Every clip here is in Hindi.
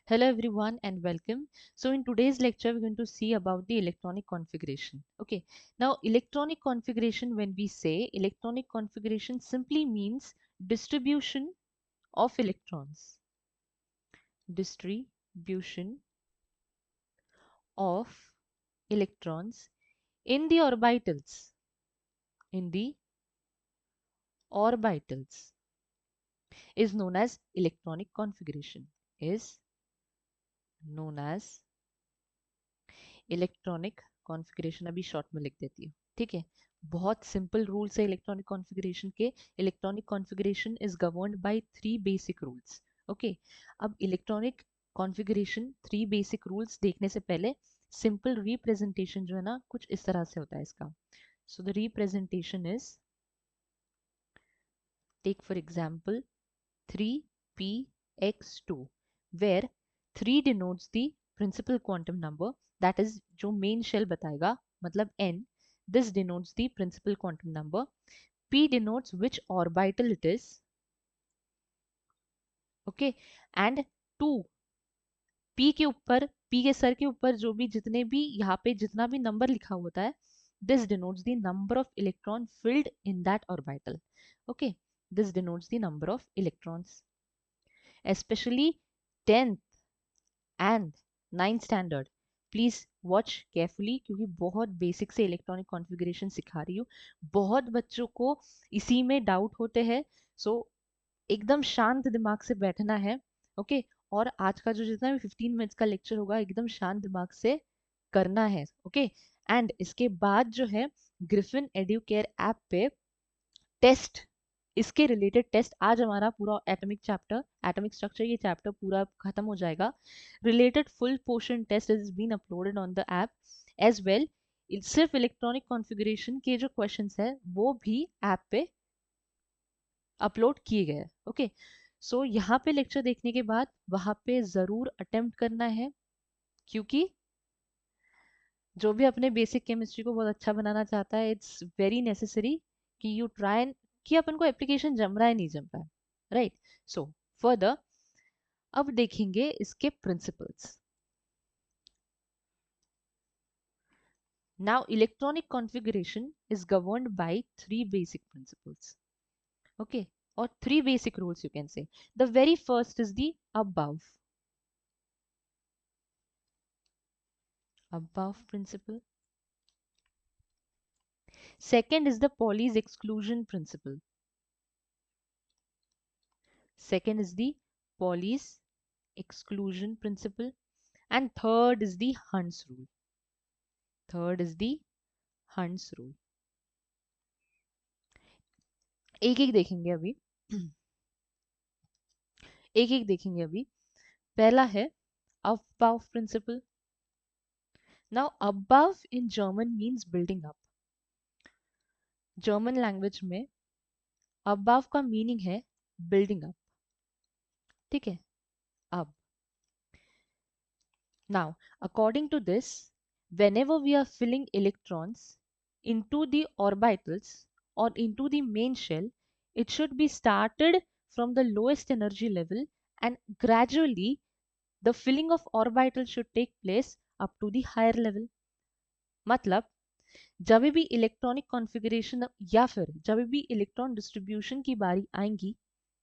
Hello everyone and welcome. So in today's lecture we're going to see about the electronic configuration. Okay. Now electronic configuration, when we say electronic configuration, simply means distribution of electrons. Distribution of electrons in the orbitals. In the orbitals is known as electronic configuration. Is known as electronic configuration. अभी शॉर्ट में लिख देती हूँ, ठीक है. बहुत सिंपल रूल्स है इलेक्ट्रॉनिक कॉन्फ़िगरेशन के. Electronic configuration is governed bye 3 basic rules. Okay. अब इलेक्ट्रॉनिक कॉन्फ़िगरेशन 3 बेसिक रूल्स देखने से पहले सिंपल रिप्रेजेंटेशन जो है ना, कुछ इस तरह से होता है इसका. So the representation is, take for example 3px2 where 3 denotes the principal quantum number, that is जो मेन शेल बताएगा, मतलब n. This denotes the principal quantum number. p denotes which orbital it is, okay, and 2 p के ऊपर, p के सर के ऊपर जो भी जितने भी यहाँ पे जितना भी नंबर लिखा होता है, this denotes the number of electron filled in that orbital. Okay, this denotes the number of electrons. Especially 10th and 9th standard, please watch carefully, क्योंकि बहुत बेसिक से इलेक्ट्रॉनिक कॉन्फ़िगरेशन सिखा रही हूँ. बहुत बच्चों को इसी में डाउट होते हैं. सो एकदम शांत दिमाग से बैठना है. ओके. और आज का जो जितना भी 15 मिनट्स का लेक्चर होगा, एकदम शांत दिमाग से करना है. ओके. एंड इसके बाद जो है, ग्रिफिन एड्यूकेयर ऐप पे टेस्ट, इसके रिलेटेड टेस्ट, आज हमारा पूरा एटॉमिक चैप्टर, एटॉमिक स्ट्रक्चर, ये चैप्टर पूरा खत्म हो जाएगा. Related full portion test is been uploaded on the app as well. सिर्फ इलेक्ट्रॉनिक कॉन्फ़िगरेशन के जो क्वेश्चंस है वो भी ऐप पे अपलोड किए गए. ओके. सो यहाँ पे लेक्चर देखने के बाद वहाँ पे ज़रूर अटेम्प्ट करना है, क्योंकि जो भी अपने बेसिक केमिस्ट्री को बहुत अच्छा बनाना चाहता है, इट्स वेरी नेसेसरी कि यू ट्राई एंड, कि अपन को एप्लीकेशन जम रहा है नहीं जम रहा है. राइट. सो फर्दर अब देखेंगे इसके principles. Now electronic configuration is governed bye 3 basic principles. Okay. और 3 basic rules you can say. The very first is the above principle. Second is the Pauli's exclusion principle. Second is the Pauli's exclusion principle. And third is the Hund's rule. Third is the Hund's rule. एक एक देखेंगे अभी. एक एक देखेंगे अभी. पहला है above principle. Now above in German means building up. German language में above का meaning है building up. ठीक है. अब now according to this, whenever we are filling electrons into the orbitals or into the main shell, it should be started from the lowest energy level and gradually the filling of orbital should take place up to the higher level. मतलब जब भी इलेक्ट्रॉनिक कॉन्फ़िगरेशन या फिर जब भी इलेक्ट्रॉन डिस्ट्रीब्यूशन की बारी आएगी,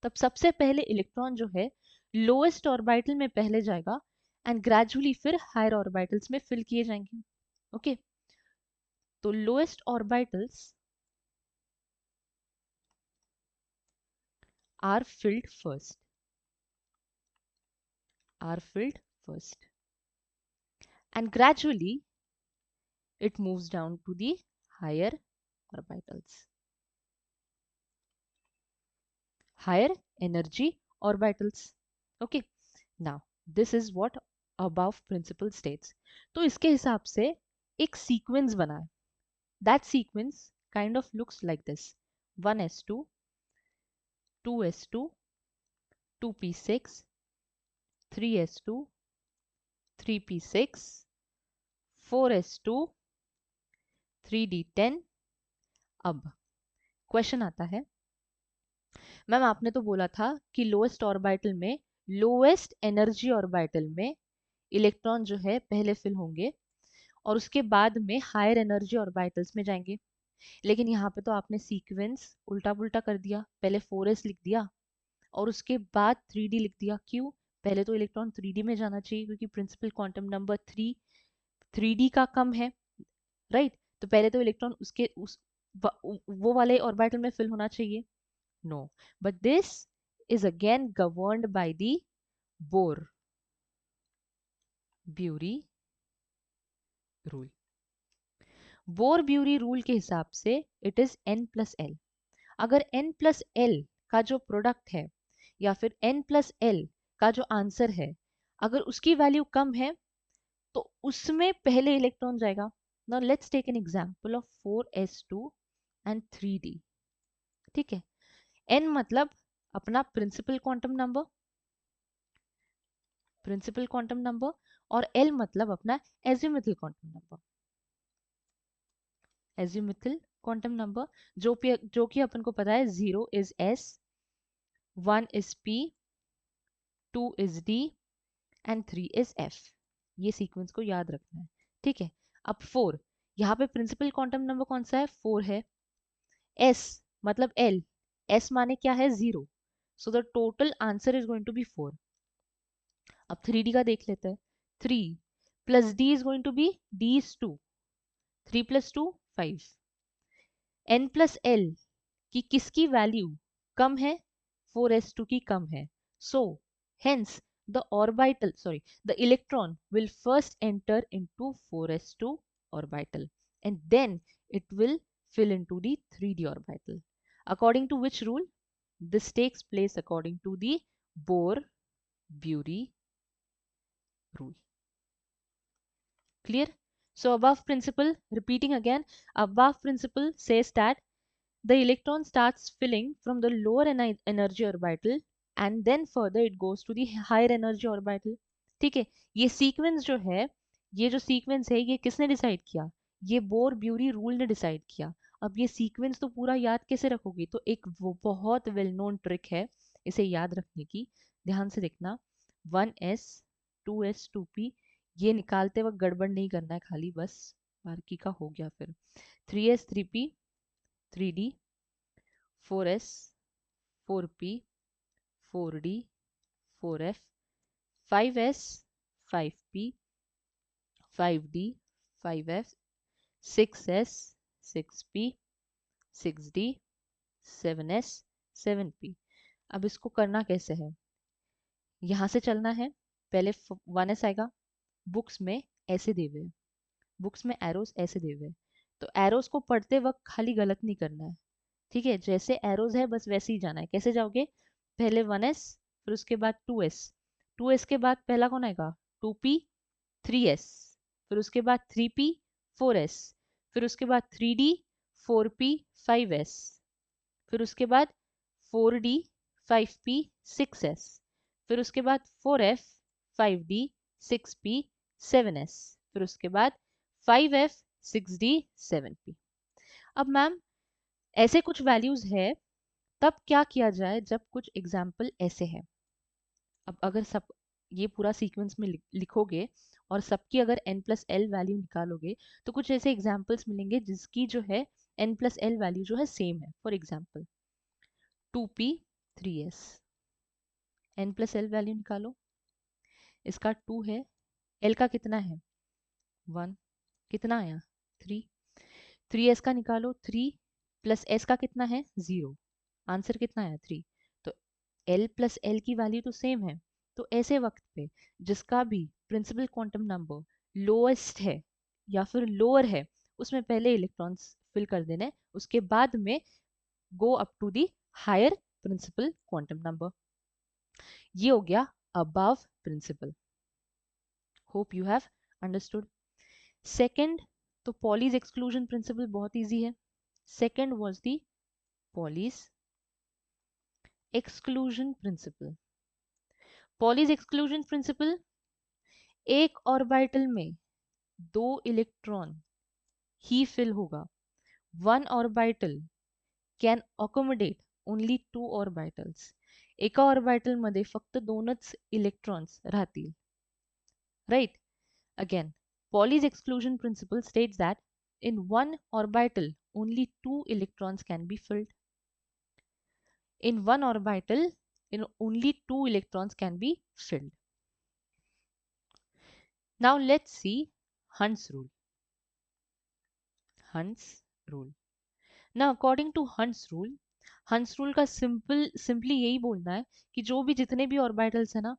तब सबसे पहले इलेक्ट्रॉन जो है लोएस्ट ऑर्बिटल में पहले जाएगा एंड ग्रेजुअली फिर हायर ऑर्बिटल्स में फिल किए जाएंगे. ओके. तो lowest orbitals are filled first, are filled first, and gradually it moves down to the higher orbitals, higher energy orbitals. Okay. Now this is what above principle states. तो इसके हिसाब से एक sequence बना है. That sequence kind of looks like this: 1s2, 2s2, 2p6, 3s2, 3p6, 4s2, 3d10. अब क्वेश्चन आता है, मैम आपने तो बोला था कि लोएस्ट ऑर्बिटल में लोएस्ट एनर्जी ऑर्बिटल में इलेक्ट्रॉन जो है पहले फिल होंगे और उसके बाद में हायर एनर्जी ऑर्बिटल्स में जाएंगे। लेकिन यहाँ पे तो आपने सीक्वेंस उल्टा पुल्टा कर दिया, पहले 4s लिख दिया और उसके बाद 3d लिख दिया। क्यों? पहले तो इलेक्ट्रॉन 3d में जाना चाहिए क्योंकि प्रिंसिपल क्वांटम नंबर 3d का कम है, राइट? तो पहले तो इलेक्ट्रॉन उसके उस वो वाले ऑर्बिटल में फिल होना चाहिए। No, but this is again governed by the Bohr-Bury rule. Bohr-Bury rule के हिसाब से it is n+l। अगर n+l का जो प्रोडक्ट है या फिर n+l का जो आंसर है, अगर उसकी वैल्यू कम है तो उसमें पहले इलेक्ट्रॉन जाएगा। Now let's take an example of 4s2 and 3d। ठीक है, n मतलब अपना प्रिंसिपल क्वांटम नंबर और l मतलब अपना एजिमुथल क्वांटम नंबर जो कि अपन को पता है 0 is s, 1 is p, 2 is d and 3 is f। ये सीक्वेंस को याद रखना है। ठीक है, अब 4, यहाँ पे प्रिंसिपल क्वांटम नंबर कौन सा है? 4 है। s मतलब l, s माने क्या है? 0। So the total answer is going to be 4। अब 3d का देख लेते हैं। 3 plus d is going to be d is 2, 3 plus 2 5। n plus l की किसकी वैल्यू कम है? 4s2 की कम है। So hence the electron will first enter into 4s2 orbital and then it will fill into the 3d orbital. According to which rule? This takes place according to the Bohr-Bury rule. Clear? So above principle, repeating again, above principle says that the electron starts filling from the lower energy orbital and then further it goes to the higher energy orbital. ठीक है, ये सीक्वेंस जो है, ये जो सीक्वेंस है, ये किसने डिसाइड किया? ये बोर ब्यूरी रूल ने डिसाइड किया। अब ये सीक्वेंस तो पूरा याद कैसे रखोगी? तो एक वो बहुत वेल नोन ट्रिक है इसे याद रखने की, ध्यान से देखना। 1s 2s 2p, ये निकालते वक्त गड़बड़ नहीं करना है, खाली बस बाकी का हो गया। फिर 3s 3p 3d, 4s 4p 4d 4f, 5s 5p 5d 5f, 6s 6p 6d 7s 7p। अब इसको करना कैसे है? यहाँ से चलना है, पहले 1s आएगा, बुक्स में ऐसे दे हुए, बुक्स में एरोस ऐसे दे हुए, तो एरोस को पढ़ते वक्त खाली गलत नहीं करना है। ठीक है, जैसे एरोज है बस वैसे ही जाना है। कैसे जाओगे? पहले 1s, फिर उसके बाद 2s, 2s के बाद पहला कौन आएगा? 2p 3s, फिर उसके बाद 3p 4s, फिर उसके बाद 3d 4p 5s, फिर उसके बाद 4d 5p 6s, फिर उसके बाद 4f 5d 6p 7s, फिर उसके बाद 5f 6d 7p। अब मैम ऐसे कुछ वैल्यूज है, तब क्या किया जाए जब कुछ एग्जाम्पल ऐसे है? अब अगर सब ये पूरा सीक्वेंस में लिखोगे और सबकी अगर n+l वैल्यू निकालोगे तो कुछ ऐसे एग्जाम्पल्स मिलेंगे जिसकी जो है n+l वैल्यू जो है सेम है। For example 2p 3s, n+l value निकालो, इसका 2 है, l का कितना है? 1, कितना आया? 3। 3s का निकालो, 3 प्लस s का कितना है? 0, आंसर कितना आया? 3। तो l प्लस l की वैल्यू तो सेम है। तो ऐसे वक्त पे जिसका भी प्रिंसिपल क्वांटम नंबर लोएस्ट है या फिर लोअर है, उसमें पहले इलेक्ट्रॉन्स फिल कर देने, उसके बाद में go up to the higher principal quantum number. ये हो गया Aufbau principle. Hope you have understood. Second, तो पॉलीज एक्सक्लूजन प्रिंसिपल बहुत इजी है। Second was the Pauli's exclusion principle. Pauli's exclusion principle, एक ऑर्बिटल में 2 इलेक्ट्रॉन ही फिल होगा। One orbital can accommodate only 2 orbitals. एका ऑर्बिटल मध्ये फक्त दोनच इलेक्ट्रॉन्स राहतील, right. Again, Pauli's exclusion principle states that in one orbital only two electrons can be filled. In one orbital, only two electrons can be filled. Now let's see Hund's rule. Hund's rule. Now according to Hund's rule का सिंपली यही बोलना है कि जो भी जितने भी ऑर्बिटल्स है ना,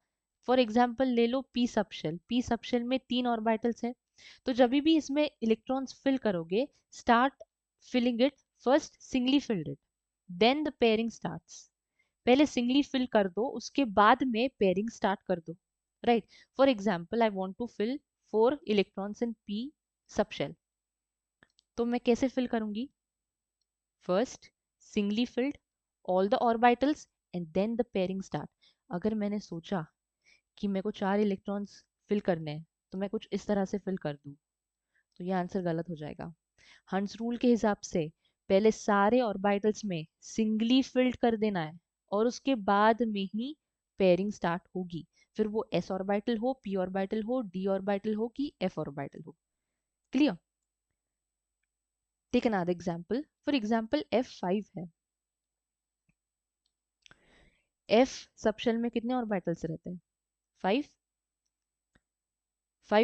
फॉर एग्जांपल ले लो पी सबशेल में 3 ऑर्बिटल्स है, तो जब भी इसमें इलेक्ट्रॉन्स फिल करोगे, start filling it first singly filled it, then the pairing starts. पहले सिंगली फिल कर दो, उसके बाद में पेयरिंग स्टार्ट कर दो, right. For example I want to fill 4 electrons in p subshell, तो मैं कैसे फिल करूंगी? First singly filled all the orbitals and then the pairing start. अगर मैंने सोचा कि मेरे को 4 इलेक्ट्रॉन्स फिल करने हैं, तो मैं कुछ इस तरह से फिल कर दूं, तो ये आंसर गलत हो जाएगा. हंस रूल के हिसाब से पहले सारे ऑर्बिटल्स में सिंगली फिल्ड कर देना है और उसके बाद में ही पेयरिंग स्टार्ट होगी, फिर वो s ऑर्बिटल हो, p ऑर्बिटल हो, d ऑर्बिटल हो कि f ऑर्बिटल हो. Clear? Take another example. For example f5 है. f सबशेल में कितने ऑर्बिटल्स रहते हैं? 5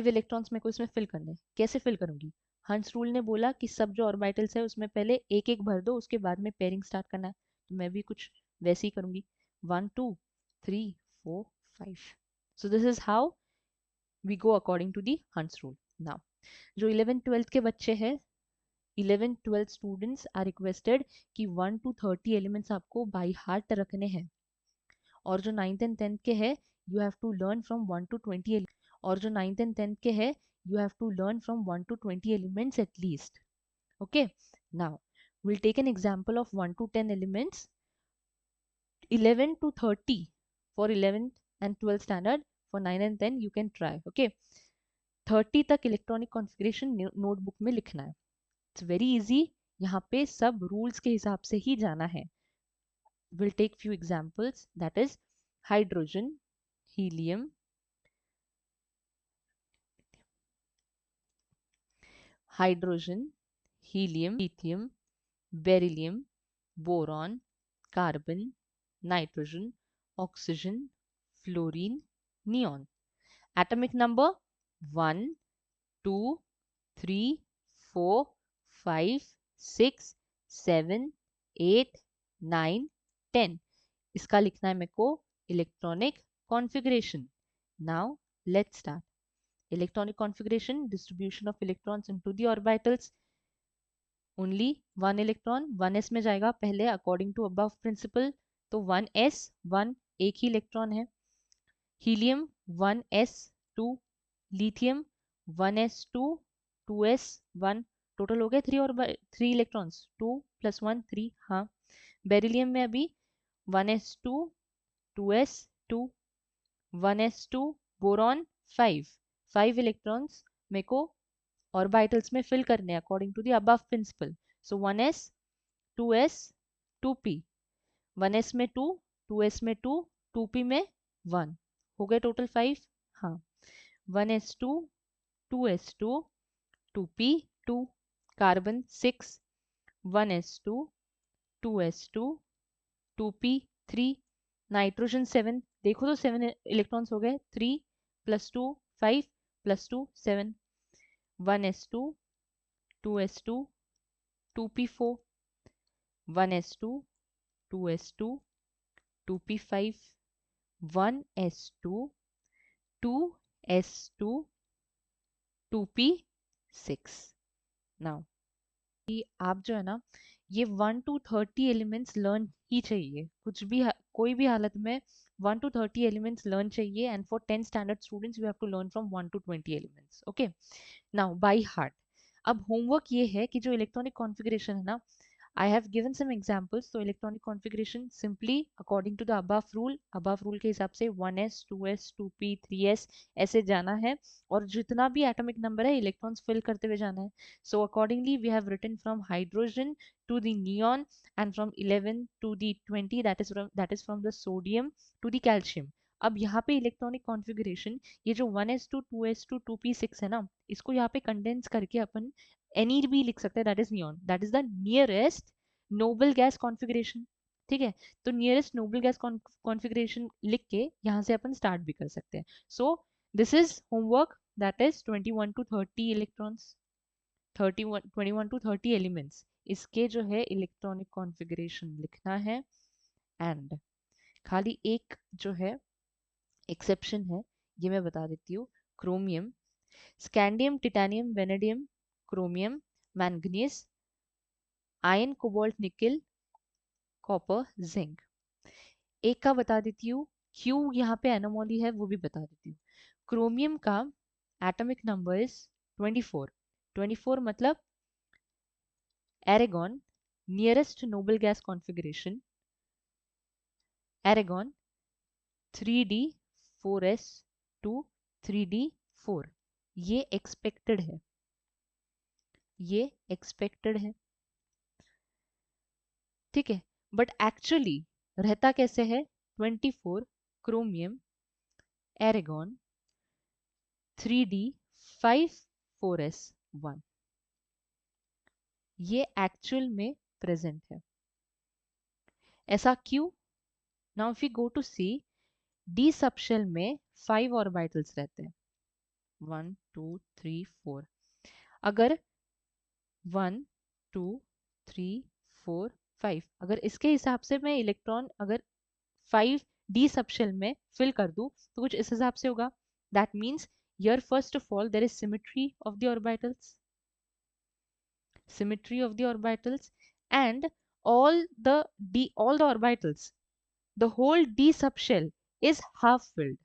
इलेक्ट्रॉन्स मेरे को इसमें फिल करने हैं. कैसे फिल करूंगी? हंस रूल ने बोला कि सब जो ऑर्बिटल्स है उसमें पहले एक एक भर दो, उसके बाद में पेयरिंग स्टार्ट करना है, तो मैं भी कुछ वैसे ही करूंगी. 1 2 3 4 5. So this is how we go according to the Hund's rule. Now जो 11th-12th के बच्चे हैं, 11th-12th स्टूडेंट्स आर रिक्वेस्टेड कि 1 to 30 एलिमेंट्स आपको बाई हार्ट रखने हैं, और जो 9th and 10th के है, you have to learn from 1 to 20 और जो 9th and 10th के है, you have to learn from 1 to 20 elements at least. Okay, now we'll take an example of 1 to 10 elements. 11 to 30 for 11th and 12th standard. For 9 and 10 you can try. Okay, 30 तक इलेक्ट्रॉनिक कॉन्फ़िगरेशन नोटबुक में लिखना है. इट्स वेरी इजी, यहाँ पे सब रूल्स के हिसाब से ही जाना है. We'll take few examples, that is hydrogen, helium, lithium, beryllium, boron, carbon, nitrogen, oxygen, fluorine, neon. Atomic number 1 2 3 4 5 6 7 8 9 10. इसका लिखना है मेरे को electronic configuration. Now let's start. Electronic configuration, distribution of electrons into the orbitals. Only one electron 1s में जाएगा पहले according to above principle, तो 1s 1 एक ही इलेक्ट्रॉन है. Helium 1s2, lithium 1s2 2s1, total हो गए 3 इलेक्ट्रॉन्स, 2 + 1 3. हाँ. बेरिलियम में अभी 1s2 2s2 1s2. Boron 5 electrons मेरे को ऑर्बिटल्स में फिल करने according to the Aufbau principle. So 1s 2s 2p, 1s में 2 2s में 2 2p में 1, हो गए टोटल 5. हाँ. 1s2 2s2 2p 2, carbon 6, 1s2 2s2 2p 3, nitrogen 7. देखो तो 7 इलेक्ट्रॉन्स हो गए. 3 + 2 5 + 2 7. 1s2 2s2 2p4, 1s2 2s2 2p5, 1s2 2s2 2p6. Now आप जो है ना, ये 1 to 30 एलिमेंट्स लर्न ही चाहिए, कुछ भी कोई भी हालत में 1 to 30 एलिमेंट्स लर्न चाहिए. And for 10 standard students you have to learn from 1 to 20 elements. Okay, now by heart. अब होमवर्क ये है कि जो इलेक्ट्रॉनिक कॉन्फ़िगरेशन है ना, I have given some examples. So electronic configuration simply according to the above rule के हिसाब से 1s 2s 2p 3s ऐसे जाना है और जितना भी atomic number है electrons fill करते हुए जाना है. So accordingly we have written from hydrogen to the neon and from 11 to the 20 that is from the sodium to the calcium. अब यहाँ पे इलेक्ट्रॉनिक कॉन्फ़िगरेशन ये जो 1s2 2s2 2p6 है ना, इसको यहाँ पे कंडेंस करके अपन एनी भी लिख सकते हैं, that is neon, that is the nearest noble gas configuration. ठीक है, तो नियरेस्ट नोबल गैस कॉन्फ़िगरेशन लिख के यहाँ से अपन स्टार्ट भी कर सकते हैं. सो this is homework, that is 21 to 30 electrons, 21 to 30 elements, इसके जो है इलेक्ट्रॉनिक कॉन्फ़िगरेशन लिखना है. एंड खाली एक जो है एक्सेप्शन है, ये मैं बता देती हूँ. Chromium, scandium, titanium, vanadium, chromium, manganese, iron, cobalt, निकल, कॉपर, जिंक. एक का बता देती हूँ, क्यों यहाँ पे एनोमोली है वो भी बता देती हूँ. क्रोमियम का एटॉमिक नंबर इज 24. 24 मतलब argon, nearest noble gas configuration, argon 3d4s2 3d4. ये एक्सपेक्टेड है, ये एक्सपेक्टेड है. ठीक है, बट एक्चुअली रहता कैसे है? 24 क्रोमियम एरेगॉन 3d5 4s1, ये एक्चुअल में प्रेजेंट है. ऐसा क्यों? Now if you go to see, d subshell में 5 ऑर्बिटल्स रहते हैं, 1 2 3 4. अगर 1 2 3 4 5, अगर इसके हिसाब से मैं इलेक्ट्रॉन अगर 5 डी सबशेल में फिल कर दूं तो कुछ इस हिसाब से होगा. That means here first of all there is symmetry of the orbitals, symmetry of the orbitals, and all the orbitals, the whole d subshell is half filled.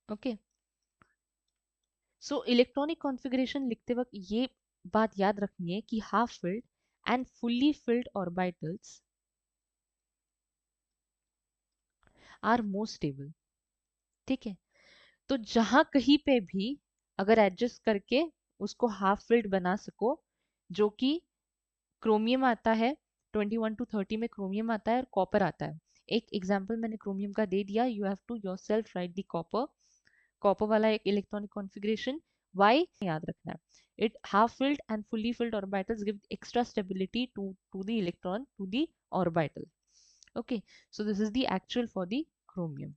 Okay, so electronic configuration लिखते वक्त ये बात याद रखनी है कि half filled and fully filled orbitals are more stable. ठीक है, तो जहां कहीं पे भी अगर एडजस्ट करके उसको हाफ फिल्ड बना सको, जो कि क्रोमियम आता है 21 to 30 में, क्रोमियम आता है और कॉपर आता है. एक एग्जांपल मैंने क्रोमियम का दे दिया, you have to yourself write the copper, copper वाला एक इलेक्ट्रॉनिक कॉन्फ़िगरेशन. व्हाई याद रखना है, it half filled and fully filled orbitals give extra stability to the electron to the orbital. Okay, so this is the actual for the chromium.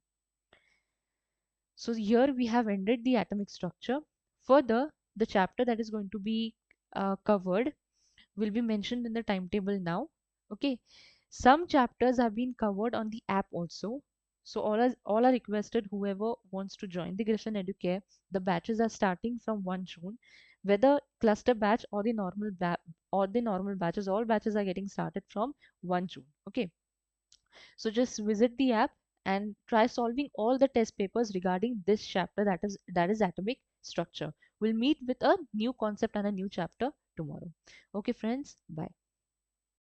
So here we have ended the atomic structure. Further, the chapter that is going to be covered will be mentioned in the timetable now. Okay, some chapters have been covered on the app also. So all are requested, whoever wants to join the Griffin Educare, the batches are starting from 1 June. Whether cluster batch or the normal batches, all batches are getting started from 1 June. Okay, so just visit the app and try solving all the test papers regarding this chapter, that is atomic structure. We'll meet with a new concept and a new chapter tomorrow. Okay friends, bye.